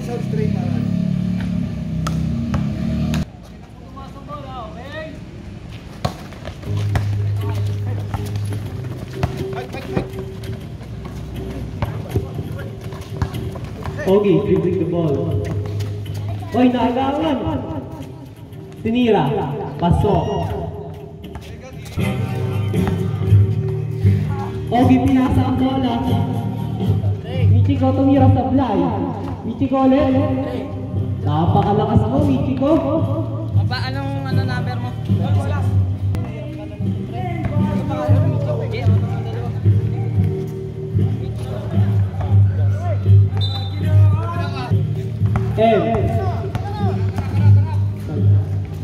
South Street para. Ogi, dribbling the ball. Oy, naagawan. Tinira. Pasok. Ogi, pinasa ang bola. Michiko tumira sa fly. Michiko ulit. Napakalakas mo, Michiko. Aba, anong number mo?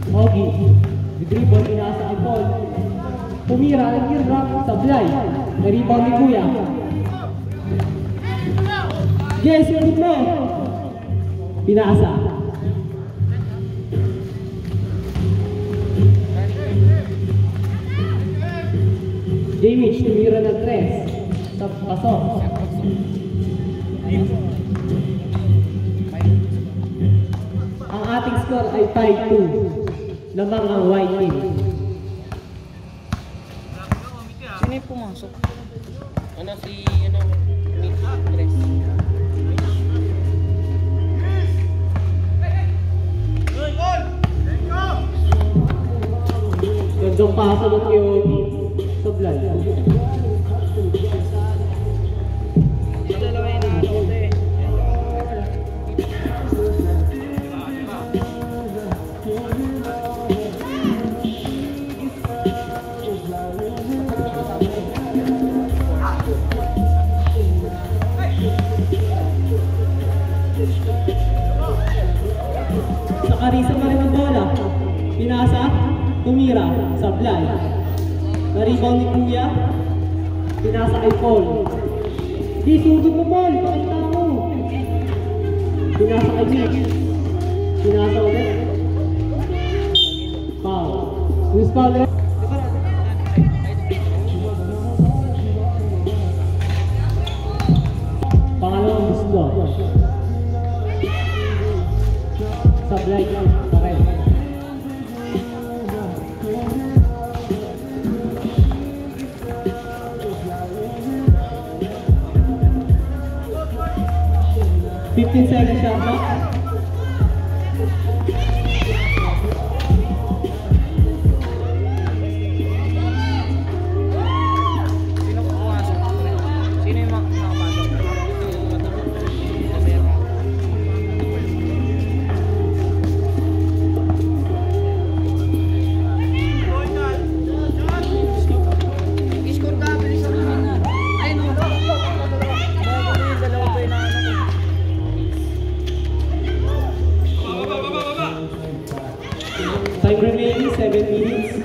Ogi, dribble, pinasa ang ball. Tumira, nag-irap, sablay. Na-rebound ni Kuya. Yes, ulit mo. Pinasa. J-Mitch, tumira ng 3. Pasok. Ang ating score ay 5-2. Lamang ang white team. Sino yung pumasok? Ano si, Tres. Gandang paso ng Yogi. Sablay. Nakarisa pa rin ang bola. Pinasa, tumira, sablay. Na-rebound ni Kuya. Pinasa kay Paul. Di, sugod mo Paul, pakita mo. Pinasa kay Mitch. Pinasa ulit. Foul. Who's foul rin? Pangalawang gusto. Sablay, bakit? Fifteen seconds shot clock. Sino pumasok? Sino yung makapasok? I-score ka, bilis ang na. Ay, no. Dalawa ko yung naano. 5 remaining, 7 minutes.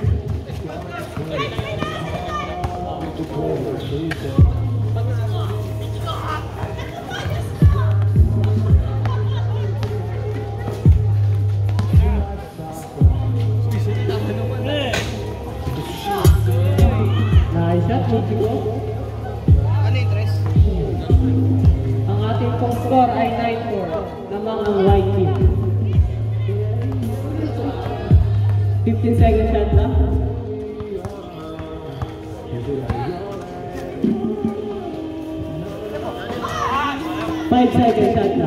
Nice shot, Michiko. Ano yung Tres? Ang ating pong score ay 9-4. Lamang ang white team. 15 seconds shot na. 5 seconds shot na.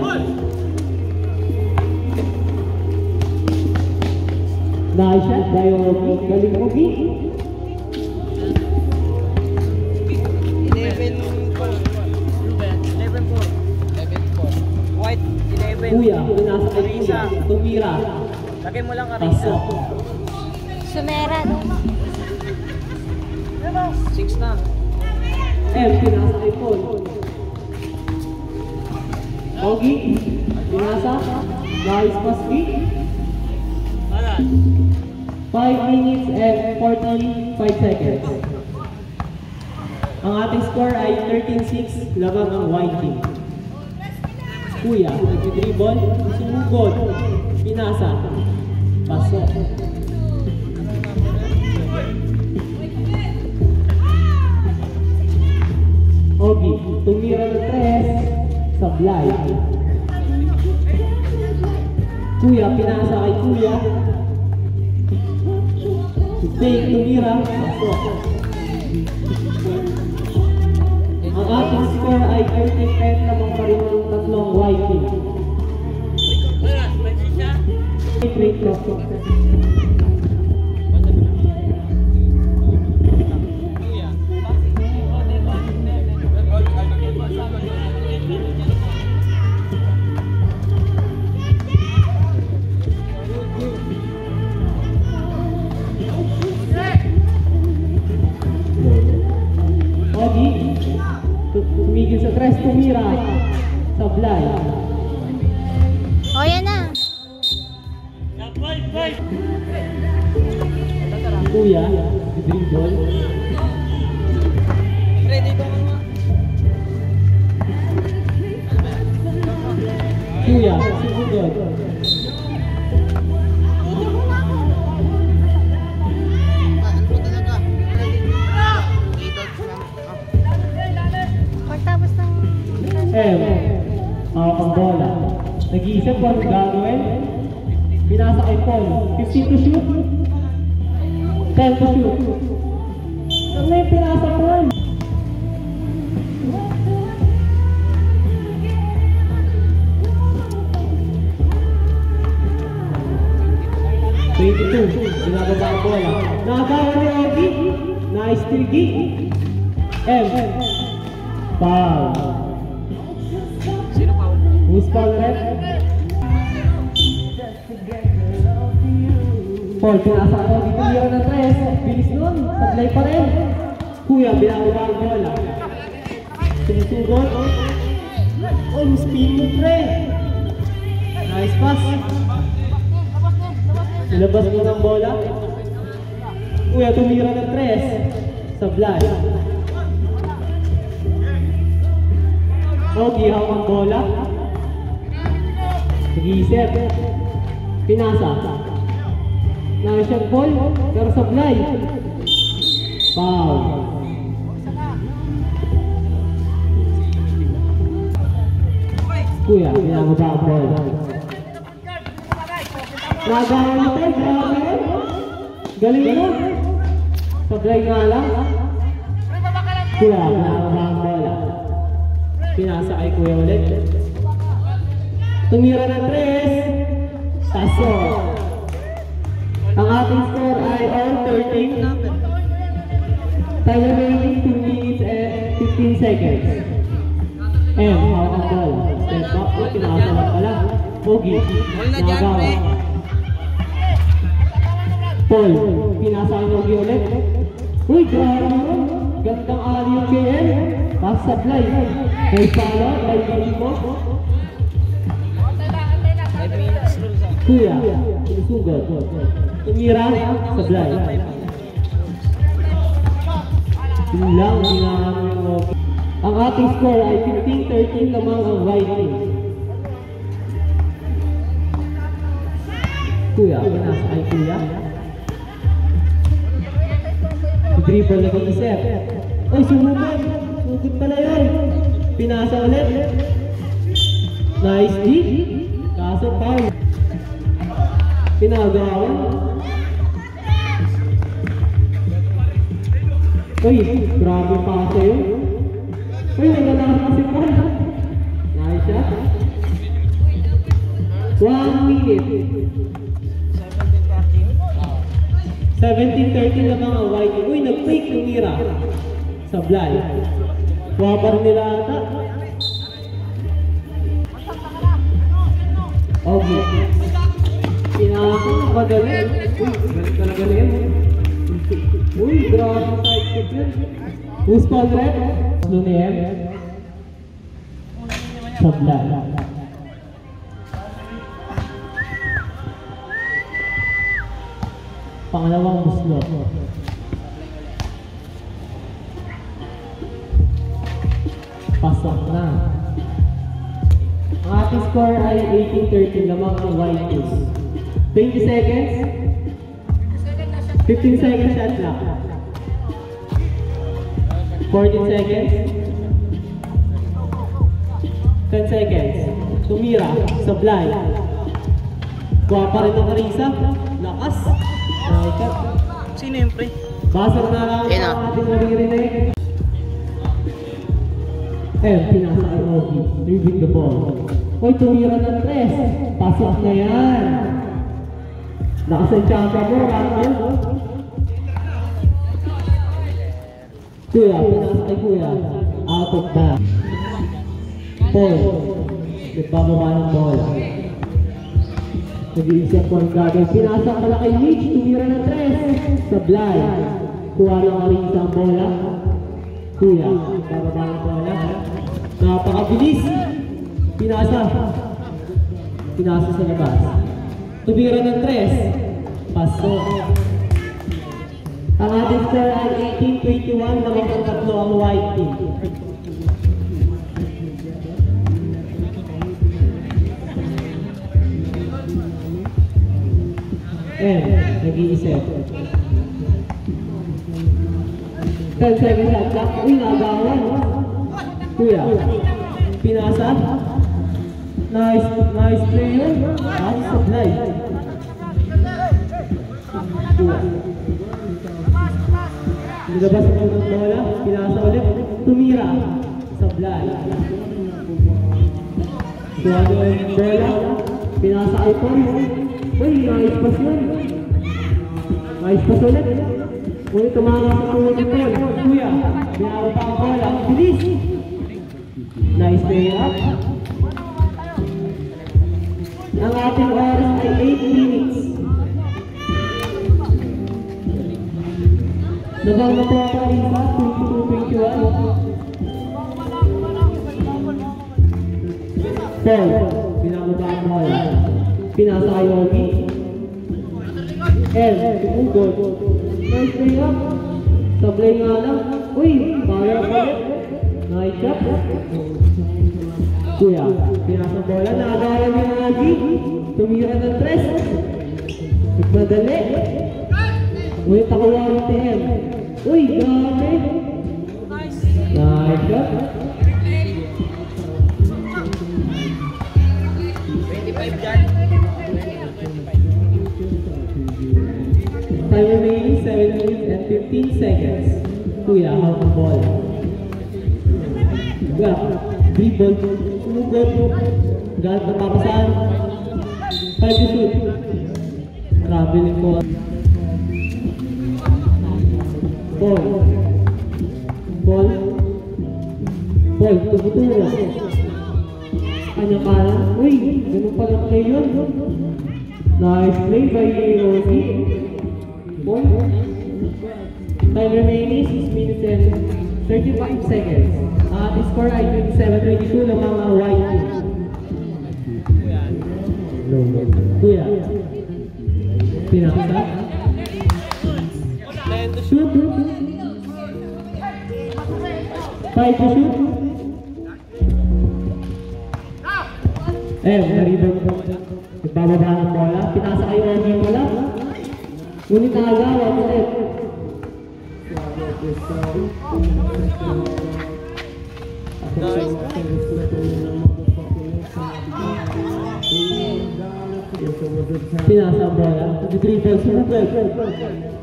Nice shot by Ogi. Galing Ogi. 11-4. White, 11. Kuya, pinasa kay Kuya. Tumira. Lagay mo lang Arisa. Pasok. Sumera, no? 6 na. Pinasa kay Paul. Ogi, pinasa. Nice pass kick. 5 minutes and 45 seconds. Ang ating score ay 13-6. Lamang ang white team. Kuya, nag-dribble. Sumugod. Pinasa. Pasok. Ogi, tumira ng 3. Sablay. Kuya, pinasa kay Kuya. Take, tumira. Pasok. Ang ating score ay 30-10 lamang pa rin ng tatlong YP. Free throw. Tumigil sa tres, tumira. Sablay. O, yan na. Kuya, dribble. Ready ko mga. Kuya, sugod. Ano po talaga? Pagtapos ng... Hawak ang bola. Nag-iisip kung ano gagawin. Pinasa kay Paul. 15 to shoot. 10 to shoot. Ano yung pinasa Paul? Binababa ang bola. Nakagawa ni Ogie. Nice steal G. Foul. Sino pa? Who's foul red? Paul, pinasa ko dito niya ng tres. Bilis nun. Sablay pa rin. Kuya, binababa ang bola. Sinusugot. Oh, spin mo pre. Nice pass. Ilabas mo ng bola. Kuya, tumira ng tres. Sablay. Ogie, hawak ang bola. Nag-iisip. Pinasa. Naka-shot ball, pero sablay. Foul. Kuya, pinababa ang bola. Nagawa grabe. Galing mo. Sablay nga lang. Kuya, pinababa ang bola. Pinasa kay Kuya ulit. Tumira ng tres. Taso. Ang ating score ay all 13. Time remaining 2 minutes and 15 seconds. Hawak ang bola. Step up. Pinasa lang pala. Ogie. Nagawa. Paul. Pinasa kay Ogie ulit. Uy, grabe mo. Gandang ali yung KL. Pass sablay. May pala, may mo. Kuya, sinusugod. Tumira, sablay. Yun lang, ginagawa mo. Ang ating score ay 15-13 lamang ang white team. Kuya, pinasa kay Kuya. Dribble na kong-isip. Ay, sumubad. Sugod pala yun. Pinasa ulit. Nice D. Kaso foul. Pinagawa. Uy, grabe pasa yun. Uy, naglalaro si Paul. Nice shot. 1 minute. 17-13 lamang ang white. Uy, nag-fake tumira. Sablay. Wapar nila ata. Okay. Pinasa, madali. Uy, galing talaga na yan. Uy, grabe side kick yun. Who's called red? Luniem. Sablay. Pangalawang muslo. Pasok na. Ang ating score ay 18-13 lamang ang white team. 20 seconds. 15 seconds shot clock. 14 seconds. 10 seconds. Tumira. Sablay. Kuha pa rin ng Arisa. Lakas. Nakikap. Sino yung pre? Basag na lang Ayun na. ang ating naririnig. Pinasa kay Ogie. Reviewing the ball. Uy, tumira ng 3. Pasok na yan. Nakasensyanta mo, Rangel. Kuya, pinasa kay Kuya. Out of back. Paul. Nagbababa ng bola. Nag-iisip ko ang gagawin. Pinasa pala kay Mitch. Tumira ng 3. Sablay. Kuha ng Arisa ang bola. Kuya, bababa ng bola. Napakabilis. Pinasa. Pinasa sa labas. Tumira ng 3. Paso. Ang ating score ay 18-21. Namang tatlo ang white team. Nag-iisip. 10 seconds at clock. Uy, nagawan. Kuya, pinasa. Nice play yun. Nice supply. Kuya. Nilabas ang unang bola. Pinasa ulit. Tumira. Supply. Kuha ng bola. Pinasa kay Paul. Uy, nice pass yun. Nice pass ulit. Uy, tumakas sa ulo ni Paul. Kuya, binaba pa ang bola. Bilis! Nice play up. Ang ating oras ay 8 minutes. Nabang na po ang Arisa, 22-21. Paul, binaba pa ang bola. Pinasa kay Ogie. Tumugod. Nice play up. Sablay nga lang. Uy, kaya pa. Nice shot. Kuya, pinasa bola. Nakagawa ni Ogie. Tumira ng 3. Nagmadali. Uy, takuha ng TM. Uy, grabe. Nice shot. 25 dyan. Time remaining 7 minutes and 15 seconds. Kuya, hawak ang bola. Dribble. Sumugod. Galit na papasan. 5 to shoot. Traveling po. Paul. Tumuturo. Kanya-kanya. Uy, ganun pala play yun. Nice play by Ogie. Time remaining 6 minutes and 35 seconds. The score ay 27-22 ng mga white team. Kuya. Pinakita. Shoot. 5 to shoot. Naribang po. Nagbababa ng bola. Pinasa kayo Ogie bola. Ngunit nakagawa ulit. Pinasa ang bola. Nag-dribble. Sumugod.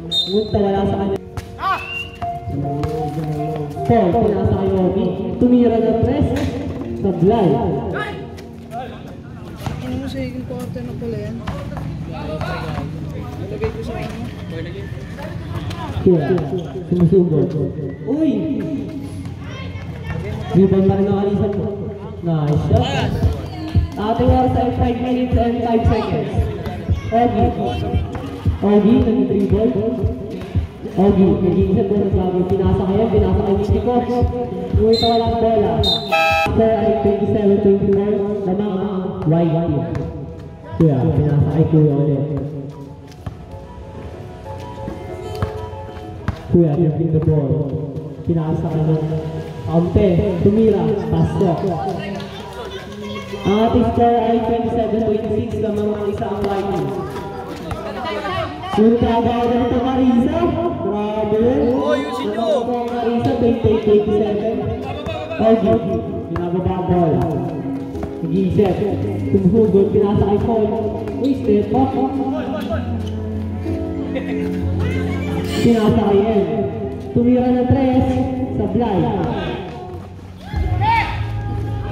Ngunit wala sa kanya. Paul, pinasa kay Ogie. Tumira ng 3. Sablay. Ano mo sa higing quarter na pala yan? Nalagay ko sa inyo. Kuya, sumusugod. Uy! Rebound pa rin ang Arisa po. Nice shot. Ating oras ay 5 minutes and 5 seconds. Ogie, nag-dribble. Ogie, nag-iisa po ng gagawin. Pinasa kay Mitiko. Ngunit wala ang bola. Score ay 27-24. Namang ang white team. Kuya, pinasa kay Kuya ulit. Kuya, dribbling the ball. Pinasa ka ng Ampe, tumira, pasok. Ang ating score ay 27-26 lamang ang isa ang white team. Ngunit agaw na ito Arisa. Grabe. Yusin nyo. Arisa, 28-27. Ogie, pinababa ang ball. Nag-iisip. Tumhugod, pinasa kay Paul. Uy, step up. Pinasa kay M. Tumira ng 3, sablay.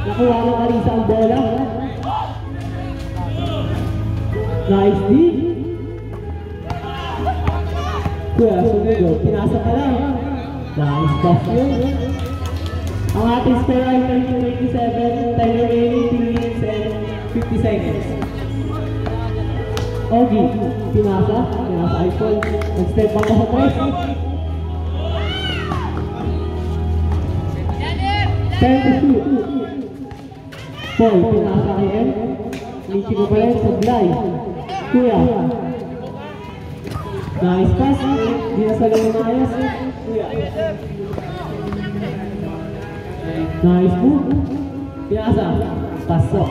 Nakuha ng Arisa ang bola. Nice D. Kuya, sumunod. Pinasa ka lang. Nice pass yun. Ang ating score ay 30-27. Time remaining 2 minutes and 50 seconds. Ogie, pinasa kay Paul. Nag-step back ako sa 3. 10 to shoot. Paul, pinasa kay M. Lichi ko pa rin, sablay. Kuya. Nice pass. Di na sa lang maayos. Kuya. Nice move. Pinasa. Pasok.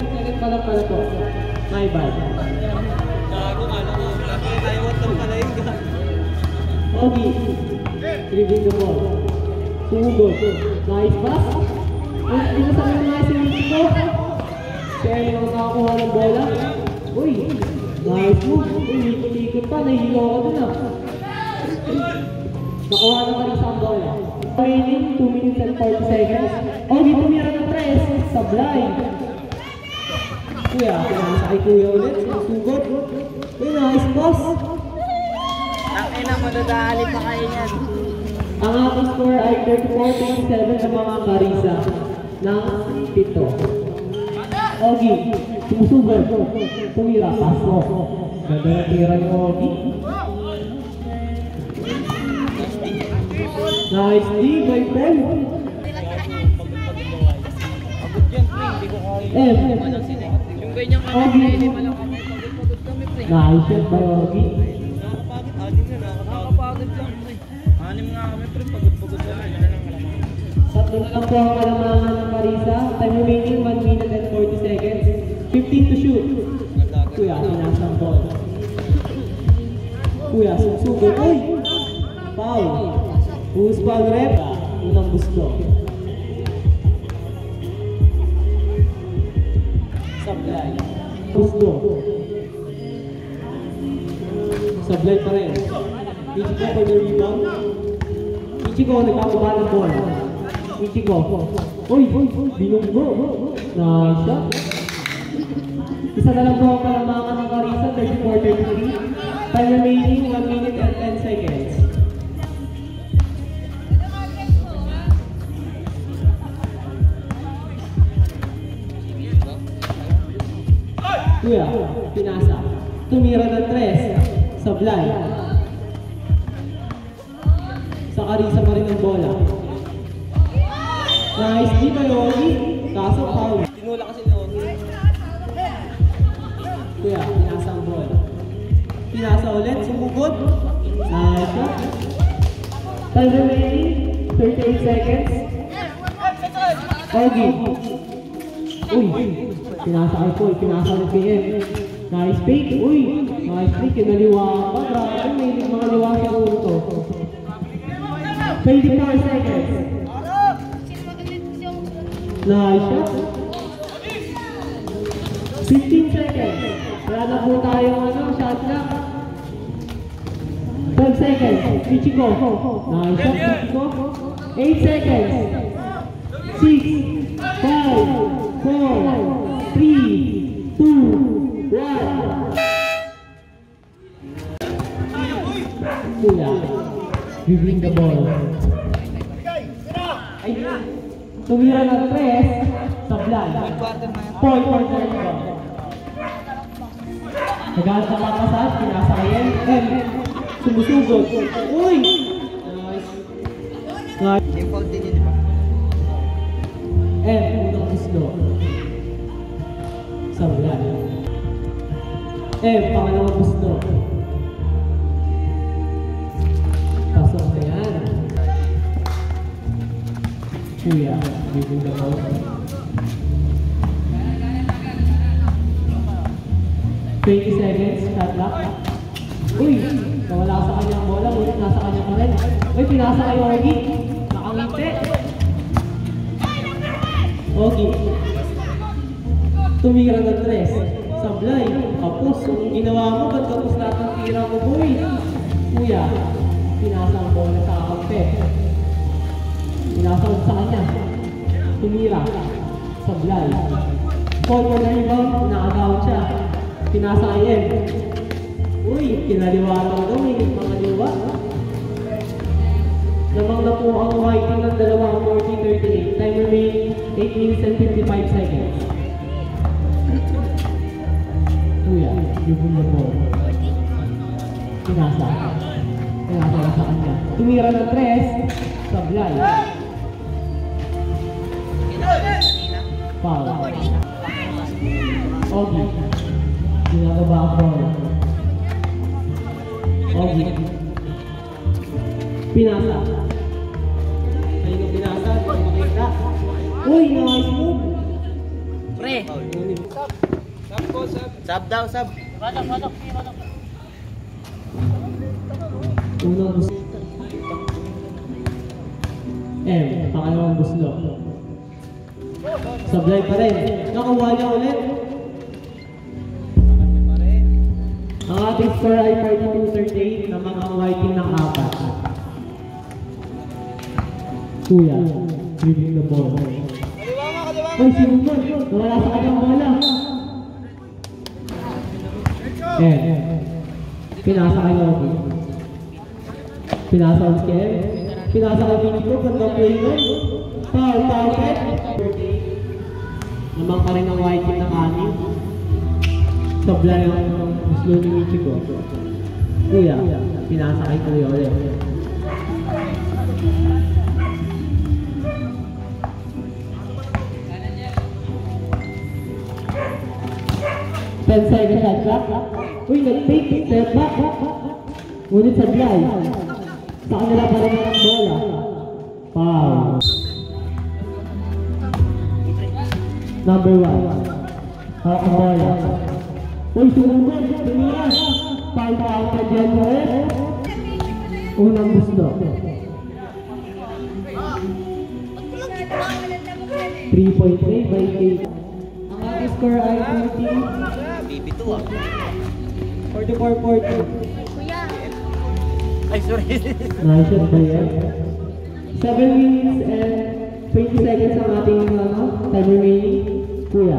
Second pa lang pala to. My bad. Ogie. Dribbling the ball. Sumugod. Nice pass. Hindi na sa mga mga sinisi ko. Kaya yung nakakuha ng bola. Uy, nice move. Uy, ikot-ikot pa. Nahilo ako dun ah. Nakuha na ka rin sa bola. Remaining 2 minutes and 40 seconds. Ogie, tumira ng 3. Sablay. Kuya, pinasa kay Kuya ulit. Sugod. Uy, nice pass. Tangina, madadali pa kayo yan. Ang ating score ay 34-27 sa mga Karisa ng 7. Ogie, sumusugod. Tumira, pasok. Ganda na tira yung Ogie. Nice D by Paul. Yung ganyan kami, hindi mo lang kami pagod kami, pre. Nice shot by Ogie. Nakakapagod lang, pre. Anim nga kami, pre. Pagod-pagod kami. Tatlo na lang po ang kalamangan ng Karisa. Time remaining 1 minute and 40 seconds. 15 to shoot. Kuya, pinasa ang ball. Kuya, sugsugod. Uy! Foul. Who's foul rep? Unang gusto. Sablay. Gusto. Sablay pa rin. Ichiko for the rebound. Ichiko, nagkakaba ng ball. Ichiko. Uy! Binunggo. Nice shot. Isa na lang po ang kalamangan ng Karisa. 34-33. Time remaining 1 minute and 10 seconds. Kuya, pinasa. Tumira ng 3. Sablay. Sa Karisa pa rin ang bola. Nice D by Ogie. Kaso foul. Tinula kasi ni Ogie. Kuya, pinasa ang bola. Pinasa ulit. Sumugod. Nice shot. Time remaining 38 seconds. Ogie. Uy. Pinasa kay Paul, pinasa ng PM. Nice fake. Uy, nice fake. Kinaliwa pa. Grabe, may mga liwa sa ulo to. 24 seconds. Nice shot. 15 seconds. Wala na po tayong shot clock. 12 seconds. Ichiko. Nice shot, Ichiko. 8 seconds. 6, 5, 4, 3, 2, 1. Kuya, dribbling the ball. Ay, tumira ng 3, sablay. Point for third. Nagalit na makasad, pinasa kay M. Sumusugod. Uy! Nice. Nice. Default din yun, di ba? Unang gusto. Sablay. Pangalawang gusto. Pasok na yan. Kuya, bibig na ball. 20 seconds, shot clock. Uy! Nawala sa kanyang bola, ulit nasa kanya pa rin. Uy, pinasa kay Ogie. Nakangiti. Ogie. Tumira ng 3. Sablay. Tapos, kung ginawa mo, ba't tapos lahat ng tira mo, boy? Kuya, pinasa ang bola sa kampe. Pinasa ko sa kanya. Tumira. Sablay. Fall for the rebound, nakagawad siya. Pinasa kay M. Uy, kinaliwatan daw, may mga liwa. Lamang na po ang whiting ng 2:40-38. Time remaining 8 minutes and 55 seconds. Kuya, yung na po. Pinasa. Pinasa na sa kanya. Tumira ng 3. Sablay. Foul. Ogi. Ginagaba ang bola. Ogi. Pinasa. Ayun yung pinasa. Makita. Uy, nice move. Pre. Sab daw, sab. Watok. Unang buslo. Pangalawang buslo. Sablay pa rin. Nakuha niya ulit. Ang ating score ay 42-38 na mga whiting ng 4. Kuya, dribbling the ball. Uy, sinunod. Nawala sa kanyang bola. Pinasa kay Logi. Pinasa ulit kay M. Pinasa kay Pinito. Gandang play nun. Foul, pet. Naman pa rin ang whiting ng 6. Sablay ang muslo ni Michiko. Kuya, pinasa kay Kuya ulit. Ten seconds shot clock. Uy, nag-take. Step back. Ngunit sablay. Sa kanila pa rin ang bola. Foul. Number 1. Hawak ang bola. Uy, sumunod. Tumiras. Foul pa dyan mo eh. Unang gusto. 3.3 by 8. Ang ating score ay 44-40. Kuya. Ay, sorry. Nice shot ba yan? 7 minutes and 20 seconds ang ating time remaining. Kuya.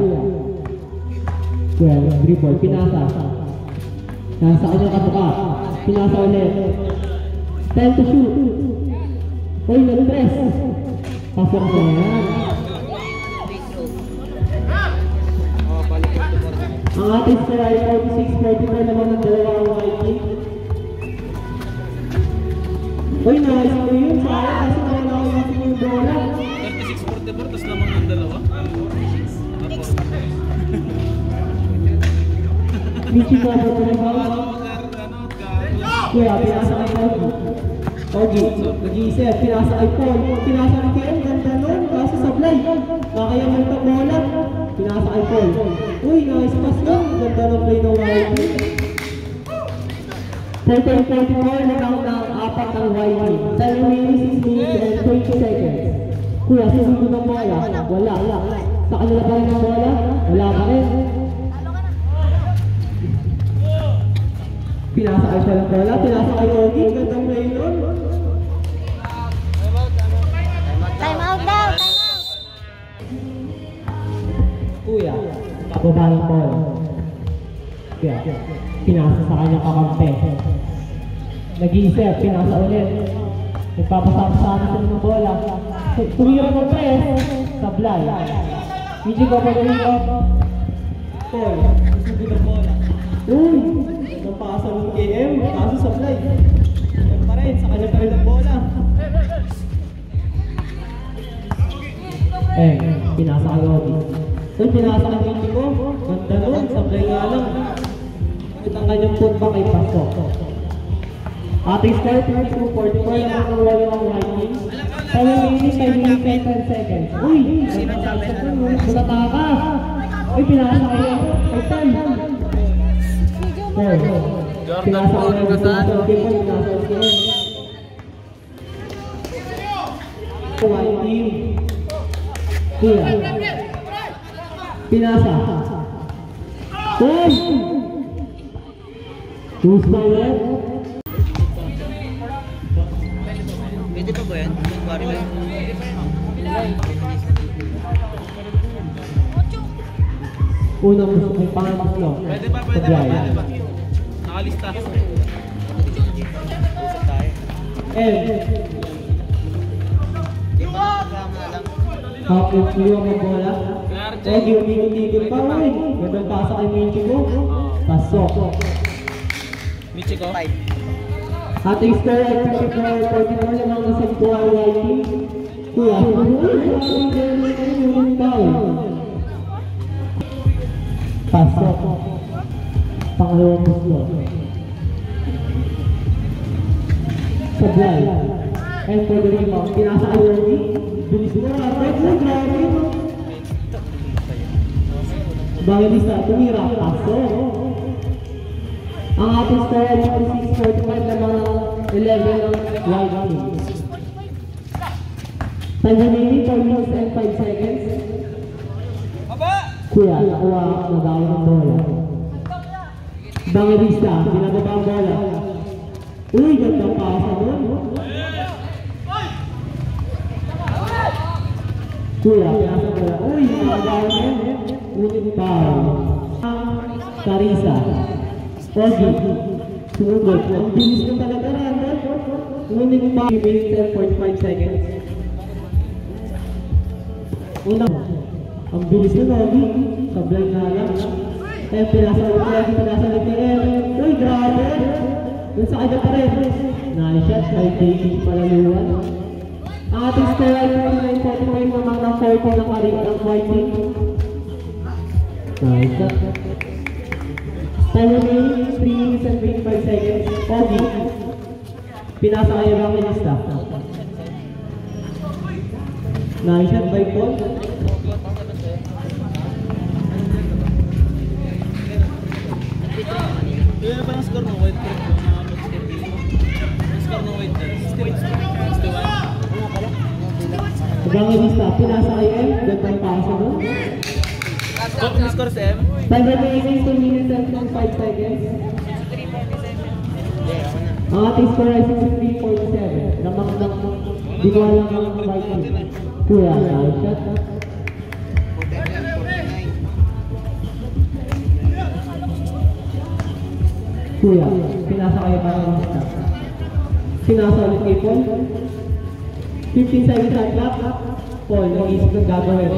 3 ball. Pinasa. Nasa kanya katuka. Pinasa ulit. 10 to shoot. Uy, nag-press. Pasok na yan. Ang ating score ay 46-45 naman ng dalawang whiting. Uy, nice mo yun. Sayang kasi nakalawasin mo yung bola. 36-44, tapos lamang ng dalawa. Michi ko ako po naman. Kuya, pinasa kay Ogi. Ogi, nag-iisip. Pinasa kay Paul. Pinasa kay Ken. Ganda nun. Kaso sablay. Nakaya mo itong bola. Pinasa kay Paul. Uy, nice pass nun. Ganda ng play ng whiting. 44-44 na count ng 4 ng whiting. Time remaining 6 minutes and 20 seconds. Kuya, susunod ng bola. Wala. Sa kanila pa rin ng bola. Wala pa rin. Pinasa kay Paul ang bola. Pinasa kay Ogi. Gandang play nun. Time out daw. Kuya, baba ng bola. Kuya, pinasa sa kanyang kakampi. Nag-iisip, pinasa ulit. Nagpapasama-sama sa ng bola. Tumira ng press. Sablay. Michi ko pa rin off. Paul, susugod ng bola. Uy! Napasa ng KM. Kaso sablay. Yan pa rin, sa kanya pa rin ang bola. Pinasa kay Ogi. So, pinasa kay Michi ko. Ganda nun, sablay nga lang. At ang kanyang putbang ay pasok. Ating score 42-44 na ang wala ng whiting. Time remaining 5 minutes and 10 seconds. Uy! Bulata ka! Uy, pinasa kayo. Ay, time! Pinasa kayo. Pinasa kayo. Whiting. Kuya. Pinasa. Uy! Who's my red? Pwede pa ba yan? Pari ba? Unang gusto kong pangalas lang. Pwede ba? Nakalista. Usap tayo. Kapit liwa mo bola. Ogi, umigil-igil pa uy. Gandang pasa kay Michiko. Pasok. Michiko? Ating score ay 54-44 lamang na sa Buhay Whiting. Kuya, pasok. Pangalawang gusto. Sablay. And for the rebound, pinasa kay Wendy. Bilis mo na, right mo, grabe. Bangalista, tumira, pasok. Ang ating score ay 46-45 lamang 11 ng Whiting. Time remaining 4 minutes and 5 seconds. Kuya, nakuha na daw ng bola. Bangalista, binababa ang bola. Uy, gandang pasa doon. Kuya, pinasa bola. Uy, nakagawa na yun. Ngunit foul. Carissa. Ogi. Sumugod. Ang bilis ko talaga na. Ngunit foul. 3 minutes and 45 seconds. Unang. Ang bilis na Ogi. Sablay na lang. Eh, pinasa ulit niya. Uy, grabe. Doon sa kanya pa rin. Nice shot. May baby palaluan. Ang ating score ay 49-45 naman ng 40 ng Whiting. Nice shot. Time remaining 3 minutes and 25 seconds. Ogi. Pinasa kayo ba ang minista? Nice shot by Paul. Ano ba yung score ng White Creek? Yung score ng White Creek? 61? Bangalista, pinasa kayo M. Gandang pasa doon. Ano score sa M? Time remaining 2 minutes and 5 seconds. Ang ating score ay 63-47. Lamang ng di ko alam ang Whiting. Kuya, nice shot. Kuya, pinasa kayo para lista. Pinasa ulit kay Paul. 15 seconds shot clock. Paul, nag-isip ng gagawin.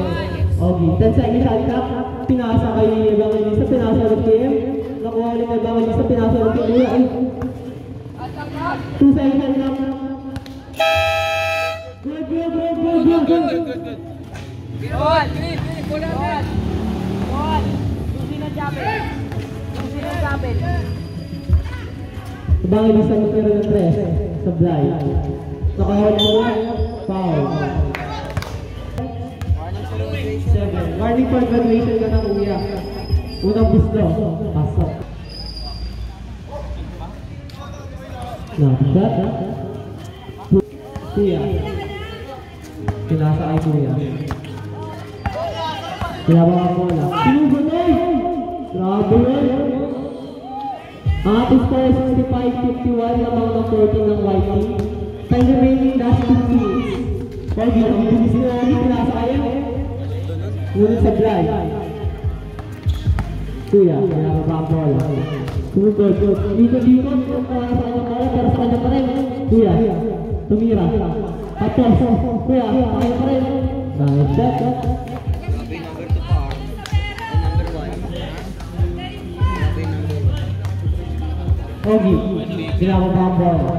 Ogi, 10 seconds shot clock. Pinasa kay Evangelista, pinasa ulit kay M. Nakuha ulit kay Evangelista, pinasa ulit kay Kuya. 2 seconds shot clock. Good. Ball! Green! Ball agad! Ball! Susi ng Jabel! Evangelista magkero ng 3. Sablay. Nakahawal mo na. Foul. 7. Warning for graduation ka na Kuya. Unang gusto. Pasok. Shot. Kuya. Pinasa kay Kuya. Pinabang ang bola. Sinugod na eh! Grabe yun! Ang ating score 65-51 lamang ng 14 ng Whiting. Time remaining last 2 minutes. Ogi, ang bilis na Ogi, pinasa kayo. Ngunit sa blind. Kuya, pinababa ang bola. Sumugod. Dito. Sa kanya pa rin, pero sa kanya pa rin. Kuya, tumira. Patos. Kuya, sa kanya pa rin. Nice shot. Number 2 pa. Number 1. Ogi, pinababa ang bola.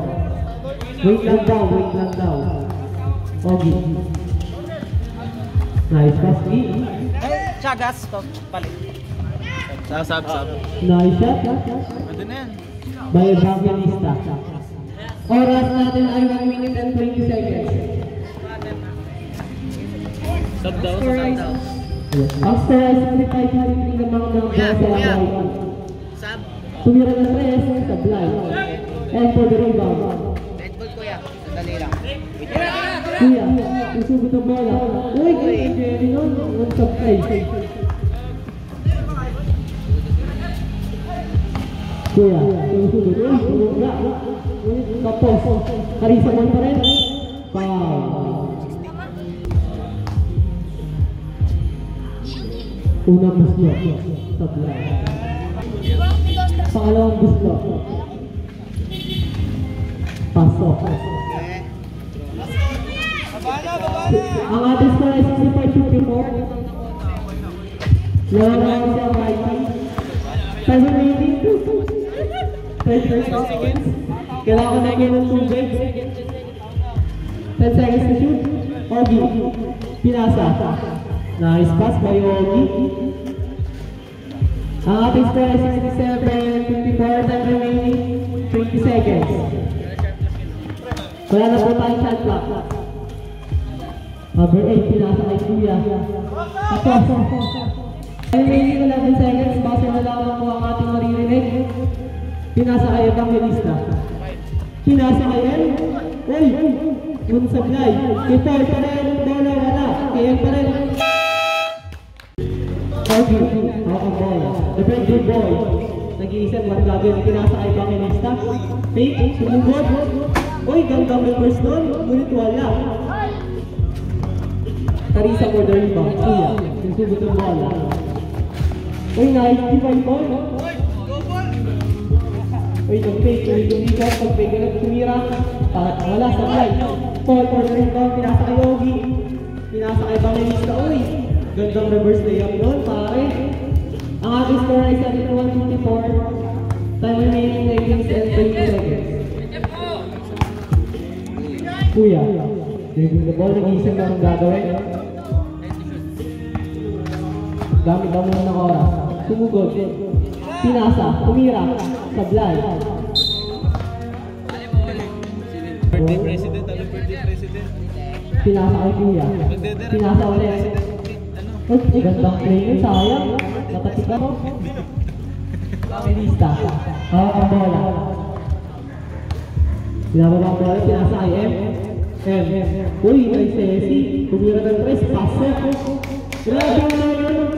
Wait lang daw. Ogi. Nice pass, G. Chagas. Palit. Sab. Nice shot. Ano na yan? By Evangelista. Oras natin ay 1 minute and 20 seconds. Sab daw. Ang score ay 65-53 lamang ng bola sa Whiting. Sab. Tumira na 3 sa blind. And for the rebound. Red ball kuya. Sandali lang. Kuya, isugod ang bola. Uy, Jerry nun. One sub 5. Kuya, susunod. Uy, wala. Tapos, Karisa mo pa rin. Unang gusto. Sablay. Pangalawang gusto. Pasok. Ang ating score ay 65-54. Lawan naman siya Mikey. 7 remaining. 30 seconds. Kailangan ko na ng tubig. 10 seconds to shoot. Ogi. Pinasa. Nice pass by Ogi. Ang ating score ay 67-54. 10 remaining. 20 seconds. Wala na po tayong shot clock. Number 8, pinasa kay Kuya. Tapos, remaining 11 seconds, base na lang po ang ating maririnig. Pinasa kay Evangelista. Pinasa kay El. Uy! Yung sablay. Kay Paul pa rin, bola wala. Kay El pa rin. Okay, ako bola. The very good boy. Nag-iisip, what gagawin? Pinasa kay Evangelista. Fake, sumugod. Uy, gandang members nun. Ngunit wala. Karisa for the rebound. Kuya, susugod ng bola. Uy, nice divine ball. Uy, nag-fake. Uy, lumigat. Pag-fake na tumira. Wala, sablay. Paul for the rebound. Pinasa kay Yogi. Pinasa kay Evangelista. Uy, gandang reverse layup nun, pare. Ang ating score ay 71-54. Time remaining 19 and 20 seconds. Kuya, dribbling the ball. Nag-iisip na ang gagawin. Gamit daw muna ng oras. Sumugod. Pinasa. Tumira. Sablay. Birthday president, ano birthday president? Pinasa kay Kuya. Pinasa ulit. Uy, gandang play yun. Sayang. Natatik ako. Evangelista. Ang bola. Pinababa ang bola. Pinasa kay M. Uy, may sesi. Tumira ng tres. Pasok. Grabe na yun.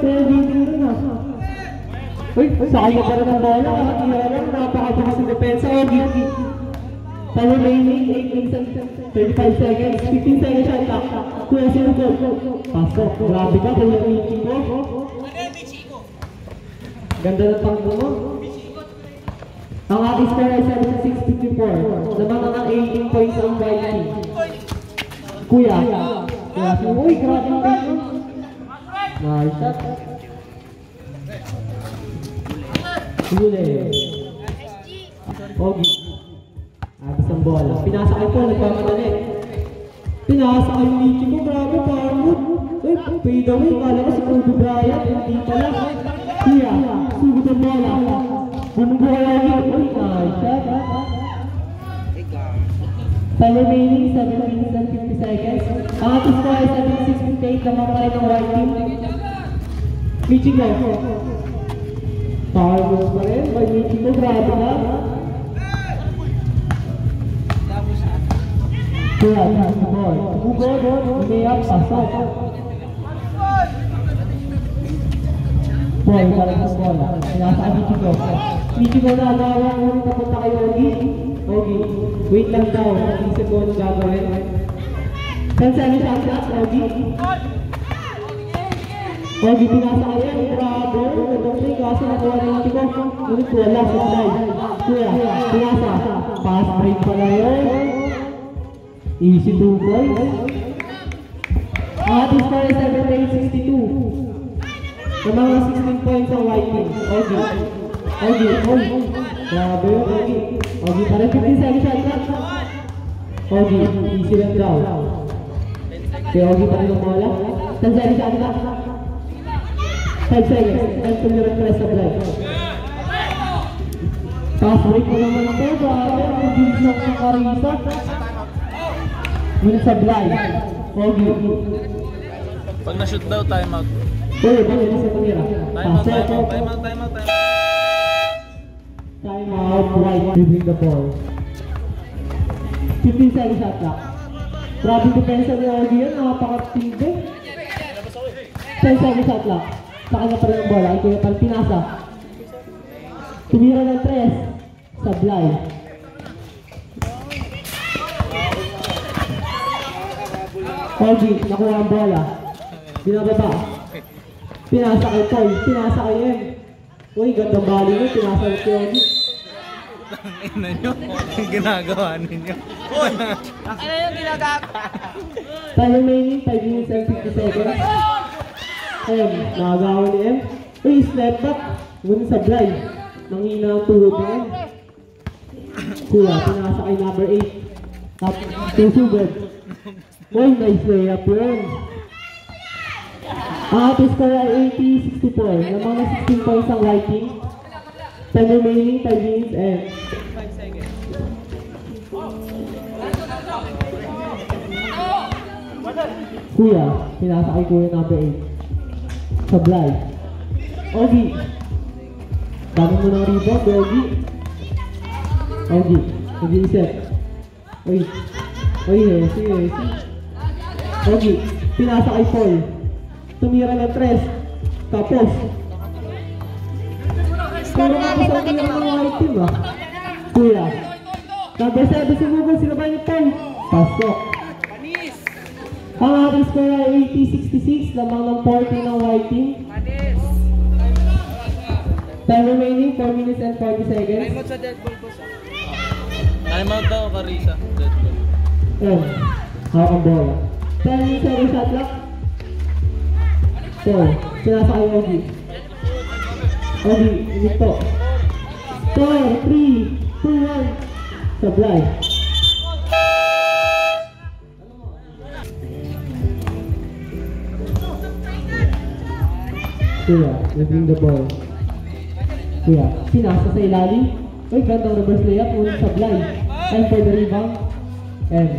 Uy, sakay ka pa rin ang bola. Nakatira lang. Napakabukas ng depensa. Ogi. Time remaining 8 minutes and 35 seconds. 15 seconds shot clock. Kuya, sinugod. Pasok. Grabe ka. Kuya, Michiko. Ganda ng panggo mo. Ang ating score ay 76-54. Naman ang 18 points ang white team. Kuya. Uy, grabe ang panggo. Nice shot. Huli. Ogi. Abis ang bola. Pinasa kay Paul, nagpamadali. Pinasa kay Michiko, grabe parang. Uy, fade away. Kala ko si Kobe Bryant. Hindi pala. Kuya, sugod ang bola. Bunong bola yun. Uy, nice shot. Time remaining 7 minutes and 50 seconds. Ang ating score ay 76-58. Naman pa rin ang white team. Michiko. Power moves pa rin. By Michiko, grabe na. Kuya, pass the ball. Sugod. Umayap, pasok. Paul, parang ang bola. Pinasa ka Michiko. Michiko na, agawa mo rin papunta kay Ogi. Ogi, wait lang daw. Isip ko anong gagawin. 10 seconds shot clock, Ogi. Ogi, pinasa kayo. Bravo. Itong play, kaso nakuha na Michiko. Ngunit wala, supply. Kuya, pinasa. Pass break pala yun. Easy 2 points. Ang ating score ay 78-62. Sa mga 16 points ang white team. Ogi. Grabe yun, Ogi. Ogi, parang 15 seconds shot clock. Ogi, easy lang daw. Si Ogi pa rin ang bola. 10 seconds shot clock. 5 seconds. 10 to your press of life. Pass break mo naman ito. Grabe, ang bilis ng Karisa. Ngunit sa blind. Ogi. Pag na-shoot daw, time out. Uy, bakit sa tumira? Time out, right, dribbling the ball. 15 seconds shot clock. Grabe depensa ni Ogi yan, napakatindi. 10 seconds shot clock. Sa kanya pa rin ang bola, ay Kuya Pal, pinasa. Tumira ng 3. Sablay. Ogi, nakuha ang bola. Binababa. Pinasa kay Paul. Pinasa kay M. Uy, gandang bali mo. Pinasa kay Ogi. Ina nyo, yung ginagawa ninyo. Uy! Ano yung ginagawa? Time remaining, 5 minutes and 50 seconds. M, nakagawa ni M. Uy, step back. Ngunit sablay. Nanghina ang tuhod ni M. Kuya, pinasa kay number 8. Tusugod. Uy, nice layup yun. Ang ating score ay 80-64. Lamang na 16 points ang Viking. Time remaining, 5 minutes and 5 seconds. Kuya, pinasa kay Kuya number 8. Sablay. Ogi. Dami mo ng rebound, Ogi. Ogi. Nag-iisip. Uy. Uy, Hesi. Ogi. Pinasa kay Paul. Tumira ng 3. Tapos. Pero ako sa tumira ng white team ah. Kuya. Number 7 sumugod. Sino ba yung Paul? Pasok. Ang ating score ay 80-66. Lamang ng 40 ng white team. Time remaining, 4 minutes and 40 seconds. Time out sa dead ball ko sa... Time out daw, Carissa. Dead ball. Oh, hawak ang bola. 10 minutes and shot clock. 4. Pinasa kay Ogi. Ogi, ito. 4, 3, 2, 1. Sablay. Kuya, lifting the ball. Kuya, pinasa sa ilalim. Uy, gandang reverse layup. Ngunit sablay. And for the rebound. And,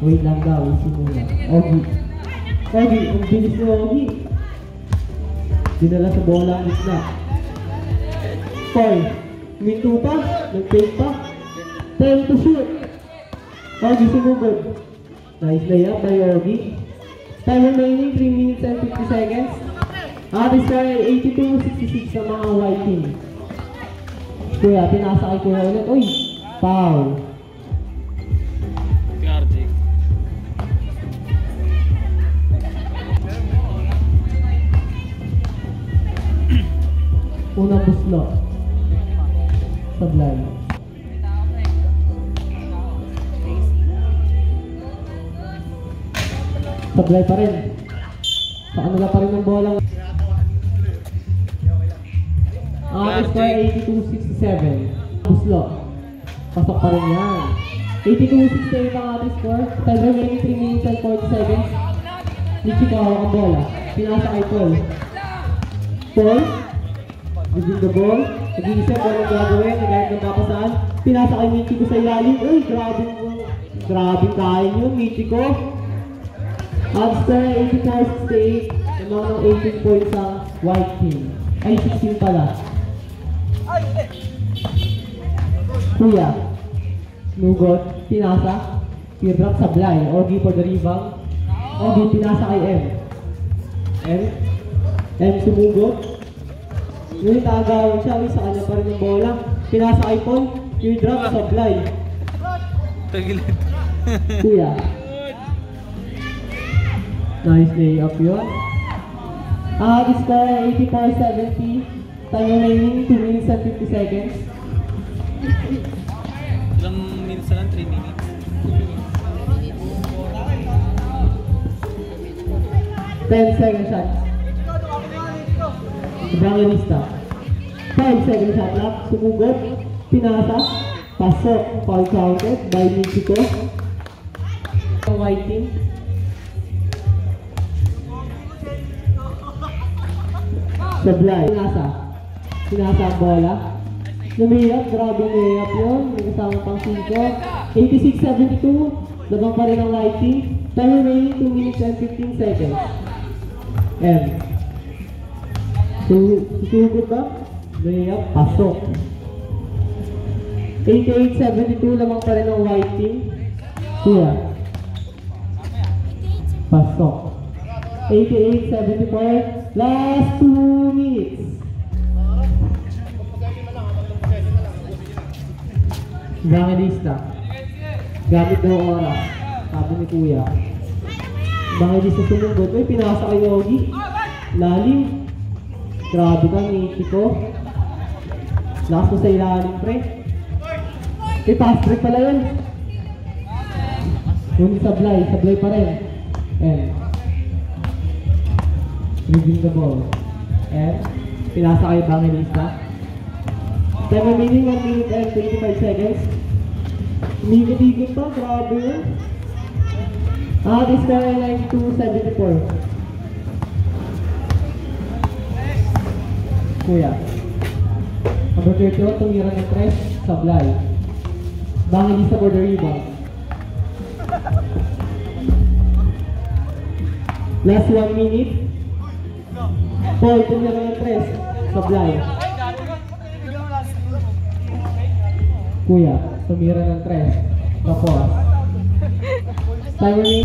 wait lang daw. Isi muna. Ogi. Ogi, ang bilis ni Ogi. Dinala sa bola ang isla. Paul, minto pa. Nag-take pa. Time to shoot. Ogi, sumugod. Nice layup by Ogi. Time remaining, 3 minutes and 50 seconds. Ating score ay 82-66 sa mga white team. Kuya, pinasa kay Kuya ulit. Uy, foul. PRJ. Unang buslo. Sablay. Sablay pa rin. Sa kanila pa rin ang bola. Ang ating score ay 82-67. Buslo. Pasok pa rin yan. 82-68 ang ating score. Time remaining 3 minutes and 40 seconds. Nichika hawak ang bola. Pinasa kay Paul. Paul. Giving the ball. Nag-iisip walang gagawin. Nagayag ng papasaan. Pinasa kay Michiko sa ilalim. Uy, grabe kain yun, Michiko. Ang score ay 84-68. Naman ng 18 points ang white team. Ay, 16 pala. Kuya. Nugot. Pinasa. Teardrop sablay. Ogi for the rebound. Ogi pinasa kay M. M sumugot. Ngunit agawin siya. Sa kanya pa rin ang bola. Pinasa kay Paul. Teardrop sablay. Tagilid. Kuya. Nice layup yun. Ang score ay 84-70. Time remaining 2 minutes and 50 seconds. Ilang minutes na lang? 3 minutes. 10 second shot. Evangelista. 5 second shot clock. Sumugod. Pinasa. Pasok. Foul counted by Michiko. Ang white team. Sablay. Pinasa ang bola. Lumiyap. Grabe layup yun. May kasama pang 5. 86-72. Labang pa rin ang white team. Time remaining 2 minutes and 15 seconds. M. Susugod ba? Layup. Pasok. 88-72. Labang pa rin ang white team. Kuya. Pasok. 88-74. Last 2 minutes. Evangelista. Gamit daw oras. Sabi ni Kuya. Evangelista sumugot. Uy, pinasa kay Yogi. Lalim. Grabe ka, Nikki ko. Lakas mo sa ilalim, pre. Pass break pala yun. Yung sablay pa rin. And moving the ball. And pinasa kay Evangelista. Time remaining 1 minute and 25 seconds. Umikot-ikot pa, grabe yun. This score ay 92-74. Kuya. Number 31, tumira ng press, sablay. Evangelista for the rebound. Last 1 minute. Paul, tumira ng press, sablay. Kuya, tumira ng tres. Tapos. Time remaining.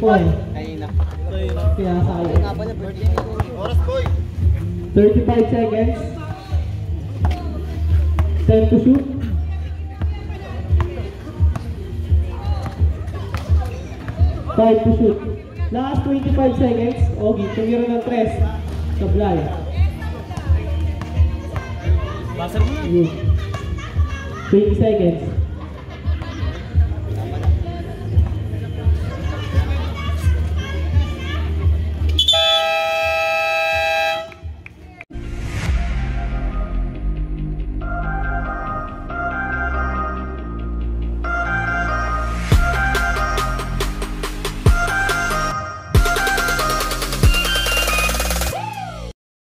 Paul. Pinasa kayo. 35 seconds. 10 to shoot. 5 to shoot. Last 25 seconds. Ogie, tumira ng tres. Sablay. Buzzer mo na. 20 seconds.